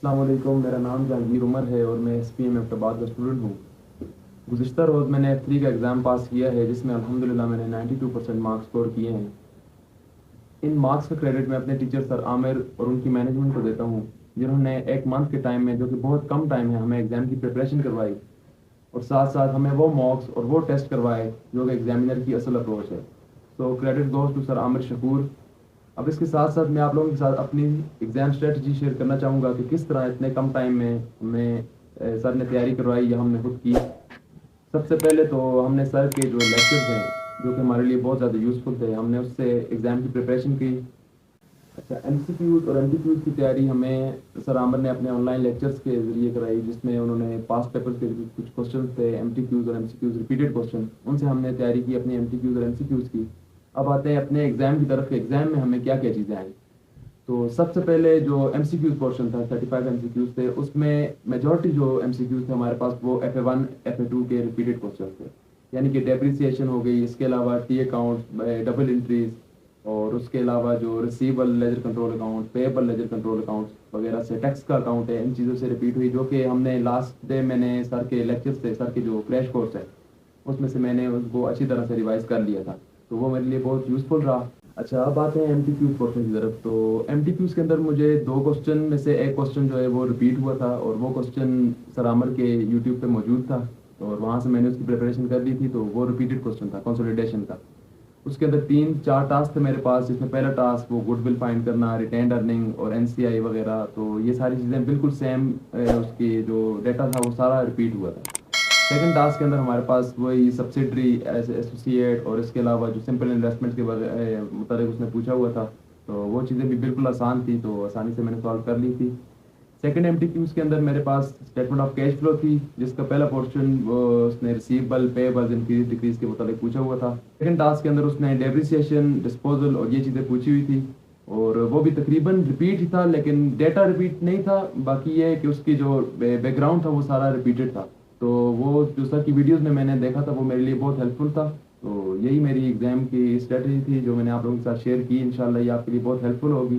अस्सलाम वालेकुम, मेरा नाम जहांगीर उमर है और मैं एसपीएम एबटाबाद का स्टूडेंट हूँ। गुज़िश्ता रोज़ मैंने F3 का एग्ज़ाम पास किया है, जिसमें अल्हम्दुलिल्लाह मैंने 92% मार्क्स स्कोर किए हैं। इन मार्क्स का क्रेडिट मैं अपने टीचर सर आमिर और उनकी मैनेजमेंट को देता हूँ, जिन्होंने एक मंथ के टाइम में, जो कि बहुत कम टाइम है, हमें एग्ज़ाम की प्रिपरेशन करवाई और साथ साथ हमें वो मॉक्स और वो टेस्ट करवाए जो कि एग्जामिनर की असल अप्रोच है। So credit goes to sir Aamir Shakoor. अब इसके साथ साथ मैं आप लोगों के साथ अपनी एग्ज़ाम स्ट्रेटजी शेयर करना चाहूँगा कि किस तरह इतने कम टाइम में हमें सर ने तैयारी करवाई या हमने खुद की। सबसे पहले तो हमने सर के जो लेक्चर्स हैं, जो कि हमारे लिए बहुत ज़्यादा यूज़फुल थे, हमने उससे एग्ज़ाम की प्रिपरेशन की। अच्छा, एमसीक्यूज़ और एमसीक्यूज़ की तैयारी हमें सर आमिर ने अपने ऑनलाइन लेक्चर्स के ज़रिए कराई, जिसमें उन्होंने पास्ट पेपर्स के कुछ क्वेश्चन थे, एमसीक्यूज़ और एमसीक्यूज़ रिपीटेड क्वेश्चन, उनसे हमने तैयारी की अपनी एमसीक्यूज़ और एमसीक्यूज़ की। अब आते हैं अपने एग्ज़ाम की तरफ। एग्ज़ाम में हमें क्या क्या चीज़ें आई। तो सबसे पहले जो एमसीक्यूज़ पोर्शन था, 35 एमसीक्यूज़ थे, उसमें मेजॉरिटी जो एमसीक्यूज़ थे हमारे पास वो FA1 FA2 के रिपीटेड क्वेश्चन थे। यानी कि डेप्रिसिएशन हो गई, इसके अलावा टी अकाउंट, डबल एंट्रीज, और उसके अलावा जो receivable ledger control account, payable ledger control account वगैरह से, टैक्स का अकाउंट है, इन चीज़ों से रिपीट हुई, जो कि हमने लास्ट डे मैंने सर के लेक्चर्स थे, सर के जो क्रैश कोर्स है उसमें से मैंने उसको अच्छी तरह से रिवाइज कर लिया था, तो वो मेरे लिए बहुत यूज़फुल रहा। अच्छा, अब आते हैं एमटीक्यूज पोर्शन की तरफ। तो एमटीक्यूज के अंदर मुझे दो क्वेश्चन में से एक क्वेश्चन जो है वो रिपीट हुआ था, और वो क्वेश्चन सर आमर के यूट्यूब पे मौजूद था, और वहाँ से मैंने उसकी प्रिपरेशन कर ली थी। तो वो रिपीटेड क्वेश्चन था कंसोलिडेशन का। उसके अंदर 3-4 टास्क थे मेरे पास, जिसमें पहला टास्क वो गुडविल फाइंड करना, रिटेन्ड अर्निंग और एनसीआई वगैरह। तो ये सारी चीज़ें बिल्कुल सेम, उसकी जो डेटा था वो सारा रिपीट हुआ था। सेकंड टास्क के अंदर हमारे पास वही सब्सिडरी एसोसिएट और इसके अलावा जो सिंपल इन्वेस्टमेंट के मुताबिक उसने पूछा हुआ था, तो वो चीज़ें भी बिल्कुल आसान थी, तो आसानी से मैंने सॉल्व कर ली थी। सेकंड एमटीक्यूज के अंदर मेरे पास स्टेटमेंट ऑफ कैश फ्लो थी, जिसका पहला पोर्शन वो उसने रिसीवेबल, पेएबल, इंक्रीज डिक्रीज के मुताबिक पूछा हुआ था। सेकंड टास्क के अंदर उसने डेप्रिसिएशन, डिस्पोजल और ये चीज़ें पूछी हुई थी, और वो भी तकरीबन रिपीट ही था, लेकिन डेटा रिपीट नहीं था। बाकी ये है कि उसकी जो बैकग्राउंड था वो सारा रिपीटेड था। तो वो जो सर की वीडियोस में मैंने देखा था वो मेरे लिए बहुत हेल्पफुल था। तो यही मेरी एग्ज़ाम की स्ट्रेटजी थी जो मैंने आप लोगों के साथ शेयर की। इंशाल्लाह ये आपके लिए बहुत हेल्पफुल होगी।